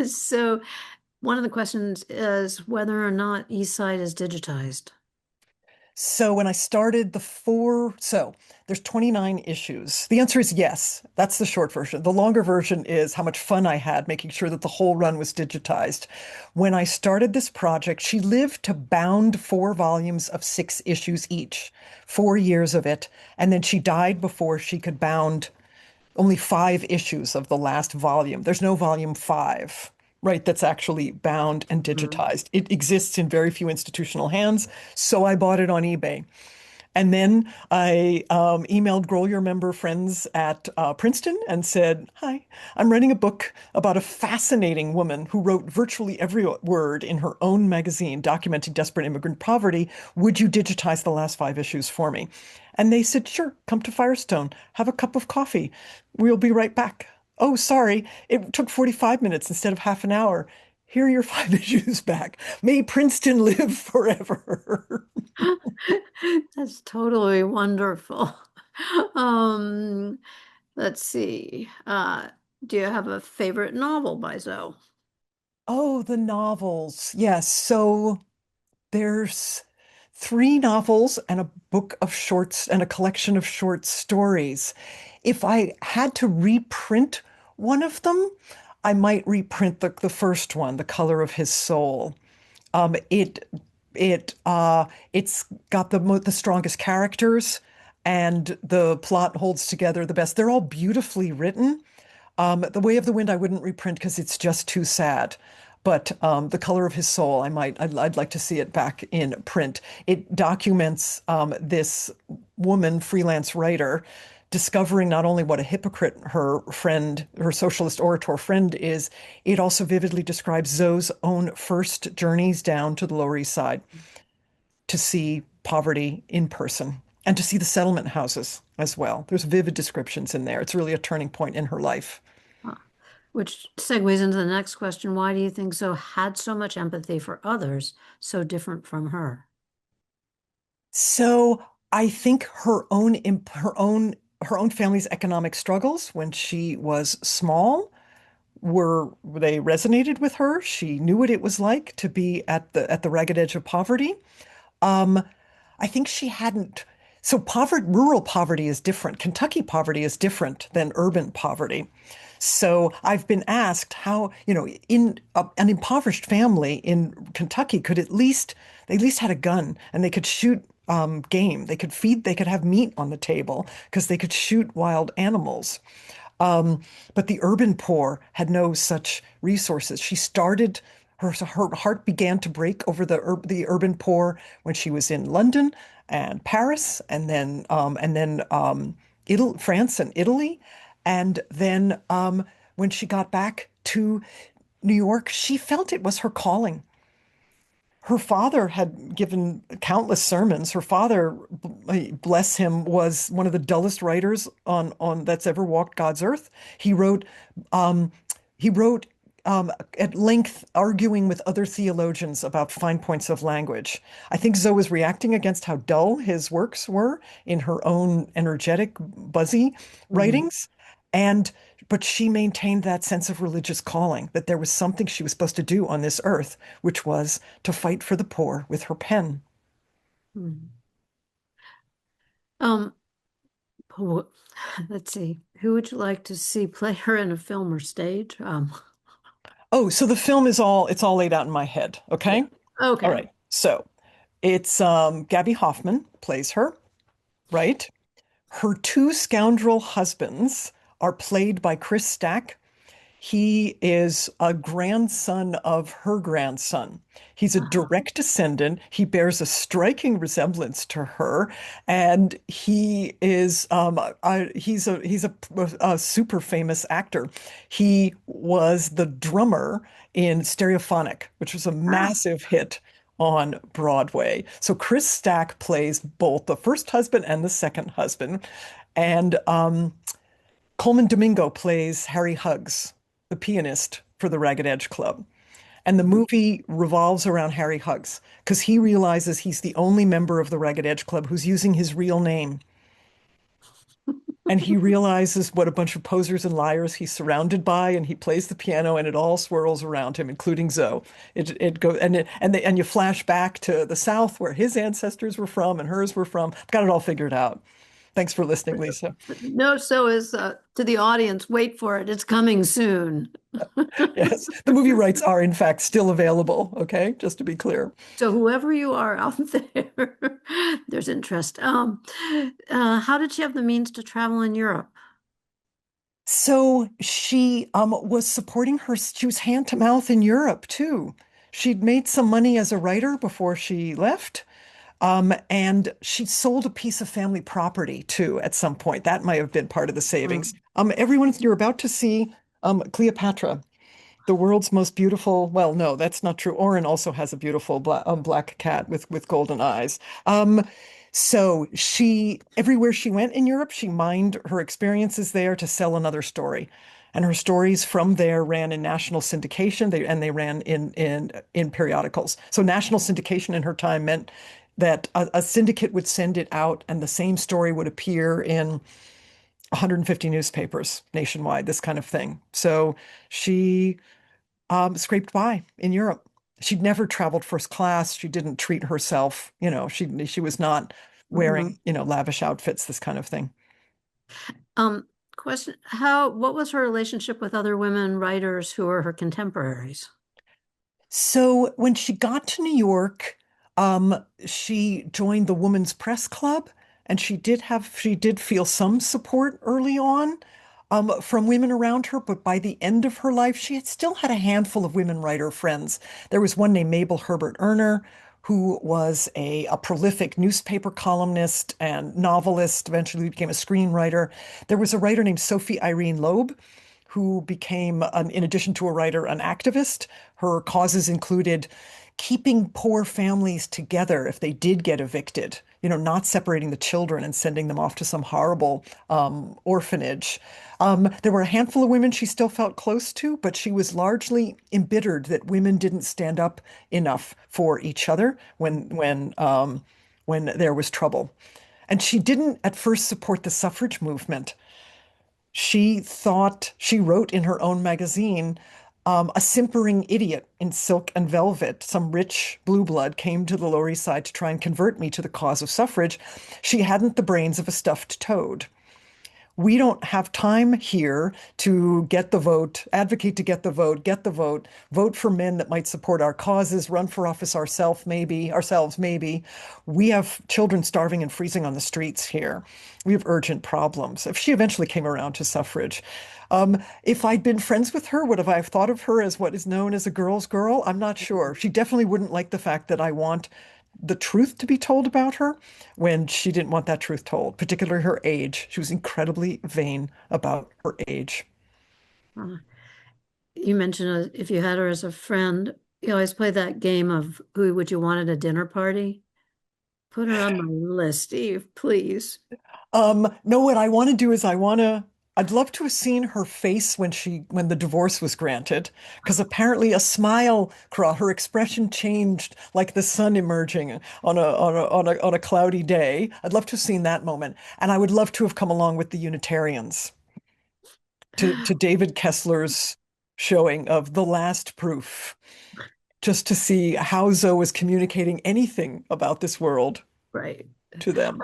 So one of the questions is whether or not East Side is digitized. So when I started there's 29 issues. The answer is yes. That's the short version. The longer version is how much fun I had making sure that the whole run was digitized. When I started this project, she lived to bound 4 volumes of 6 issues each, 4 years of it. And then she died before she could bound only 5 issues of the last volume. There's no volume 5. Right, that's actually bound and digitized. It exists in very few institutional hands, so I bought it on eBay. And then I emailed Grolier member friends at Princeton and said, hi, I'm writing a book about a fascinating woman who wrote virtually every word in her own magazine documenting desperate immigrant poverty. Would you digitize the last 5 issues for me? And they said, sure, come to Firestone, have a cup of coffee. We'll be right back. Oh, sorry, it took 45 minutes instead of half an hour. Here are your 5 issues back. May Princeton live forever. That's totally wonderful. Um, let's see. Do you have a favorite novel by Zoe? Oh, the novels. Yes. So there's 3 novels and a book of shorts and a collection of short stories. If I had to reprint one of them, I might reprint the first one, The Color of His Soul. It's got the strongest characters, and the plot holds together the best. They're all beautifully written. The Way of the Wind I wouldn't reprint because it's just too sad. But The Color of His Soul, I'd like to see it back in print. It documents this woman, freelance writer, discovering not only what a hypocrite her friend, her socialist orator friend is, it also vividly describes Zoe's own first journeys down to the Lower East Side to see poverty in person and to see the settlement houses as well. There's vivid descriptions in there. It's really a turning point in her life. Huh. Which segues into the next question. Why do you think Zoe had so much empathy for others so different from her? So I think her own family's economic struggles when she was small were they resonated with her. She knew what it was like to be at the ragged edge of poverty. Um, I think she hadn't. So rural poverty is different. Kentucky poverty is different than urban poverty. So I've been asked how, in an impoverished family in Kentucky could they at least had a gun and they could shoot game. They could have meat on the table because they could shoot wild animals. But the urban poor had no such resources. Her heart began to break over the urban poor when she was in London and Paris, and then France and Italy, and then when she got back to New York, she felt it was her calling. Her father had given countless sermons. Her father, bless him, was one of the dullest writers on that's ever walked God's earth. He wrote um, he wrote at length arguing with other theologians about fine points of language. I think Zoe was reacting against how dull his works were in her own energetic, buzzy Mhm. writings. And but she maintained that sense of religious calling, that there was something she was supposed to do on this earth, which was to fight for the poor with her pen. Mhm. Um, who- let's see. Who would you like to see play her in a film or stage? Oh, so the film is all laid out in my head. Yeah. Okay. All Okay. right. So it's Gabby Hoffman plays her, right? Her two scoundrel husbands are played by Chris Stack. He is a grandson of her grandson. He's a Uh-huh. direct descendant. He bears a striking resemblance to her, and he's a super famous actor. He was the drummer in Stereophonic, which was a Ah. massive hit on Broadway. So Chris Stack plays both the first husband and the second husband, and Coleman Domingo plays Harry Huggs, the pianist for the Ragged Edge Club. And the movie revolves around Harry Huggs because he realizes he's the only member of the Ragged Edge Club who's using his real name. And he realizes what a bunch of posers and liars he's surrounded by, and he plays the piano, and it all swirls around him, including Zoe. It goes and you flash back to the South where his ancestors were from and hers were from. Got it all figured out. Thanks for listening, Lisa. No, so is to the audience, wait for it. It's coming soon. Yes, the movie rights are in fact still available. Okay, just to be clear. So whoever you are out there, there's interest. How did she have the means to travel in Europe? So she was supporting she was hand to mouth in Europe too. She'd made some money as a writer before she left. And she sold a piece of family property too at some point. That might have been part of the savings. Mm. Everyone, you're about to see Cleopatra, the world's most beautiful. Well, no, that's not true. Oren also has a beautiful black cat with golden eyes. So everywhere she went in Europe, she mined her experiences there to sell another story. And her stories from there ran in national syndication. They ran in periodicals. So national syndication in her time meant that a syndicate would send it out, and the same story would appear in 150 newspapers nationwide. This kind of thing. So she scraped by in Europe. She'd never traveled first class. She didn't treat herself. She was not Mhm. wearing, lavish outfits, this kind of thing. Um, what was her relationship with other women writers who were her contemporaries? So when she got to New York, she joined the Women's Press Club. and she did feel some support early on from women around her, but by the end of her life, she had still had a handful of women writer friends. There was one named Mabel Herbert Erner, who was a prolific newspaper columnist and novelist, eventually became a screenwriter. There was a writer named Sophie Irene Loeb, who became, in addition to a writer, an activist. Her causes included keeping poor families together if they did get evicted, not separating the children and sending them off to some horrible orphanage. There were a handful of women she still felt close to, but she was largely embittered that women didn't stand up enough for each other when there was trouble. And she didn't at first support the suffrage movement. She wrote in her own magazine, a simpering idiot in silk and velvet, some rich blue blood, came to the Lower East Side to try and convert me to the cause of suffrage. She hadn't the brains of a stuffed toad. We don't have time here to get the vote, advocate to get the vote, vote for men that might support our causes, run for office ourselves, maybe. We have children starving and freezing on the streets here. We have urgent problems. If she eventually came around to suffrage, if I'd been friends with her, would I have thought of her as what is known as a girl's girl? I'm not sure. She definitely wouldn't like the fact that I want the truth to be told about her when she didn't want that truth told, particularly her age. She was incredibly vain about her age. Uh, you mentioned if you had her as a friend, you always play that game of who would you want at a dinner party? Put her on my list, Eve, please. No, what I want to do is I'd love to have seen her face when the divorce was granted, because apparently her expression changed like the sun emerging on a cloudy day. I'd love to have seen that moment. And I would love to have come along with the Unitarians to David Kessler's showing of The Last Proof, just to see how Zoe was communicating anything about this world Right. to them.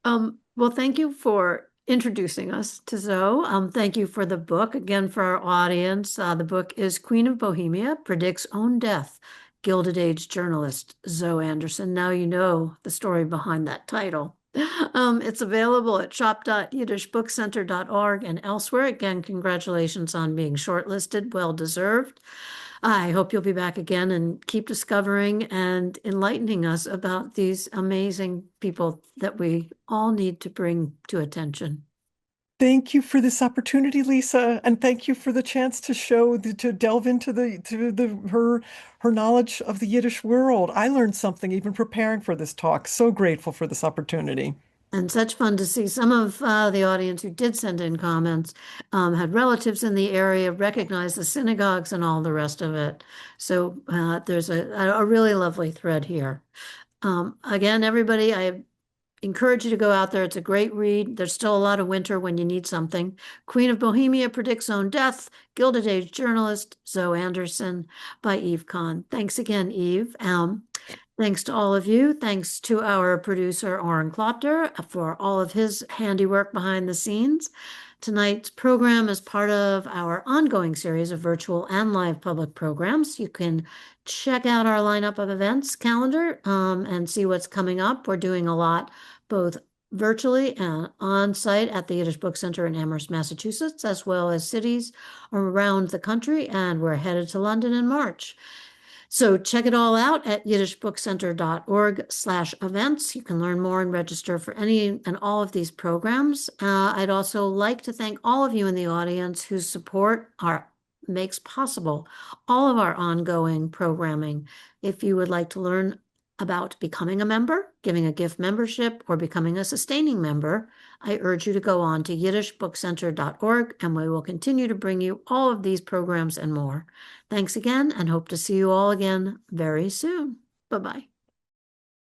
Well, thank you for introducing us to Zoe. Thank you for the book. Again, for our audience, the book is Queen of Bohemia Predicts Own Death, Gilded-Age journalist Zoe Anderson. Now you know the story behind that title. It's available at shop.yiddishbookcenter.org and elsewhere. Again, congratulations on being shortlisted. Well deserved. I hope you'll be back again and keep discovering and enlightening us about these amazing people that we all need to bring to attention. Thank you for this opportunity, Lisa, and thank you for the chance to delve into her knowledge of the Yiddish world. I learned something even preparing for this talk. So grateful for this opportunity. And such fun to see some of the audience who did send in comments had relatives in the area, recognized the synagogues and all the rest of it. So there's a really lovely thread here. Again, everybody, I encourage you to go out there. It's a great read. There's still a lot of winter when you need something. Queen of Bohemia Predicts Own Death, Gilded-Age journalist Zoe Anderson by Eve Kahn. Thanks again, Eve. Thanks to all of you. Thanks to our producer, Oren Klopter, for all of his handiwork behind the scenes. Tonight's program is part of our ongoing series of virtual and live public programs. You can check out our lineup of events calendar and see what's coming up. We're doing a lot, both virtually and on site at the Yiddish Book Center in Amherst, Massachusetts, as well as cities around the country. And we're headed to London in March. So check it all out at yiddishbookcenter.org/events. You can learn more and register for any and all of these programs. I'd also like to thank all of you in the audience whose support makes possible all of our ongoing programming. If you would like to learn about becoming a member, giving a gift membership, or becoming a sustaining member, I urge you to go on to yiddishbookcenter.org, and we will continue to bring you all of these programs and more. Thanks again, and hope to see you all again very soon. Bye-bye.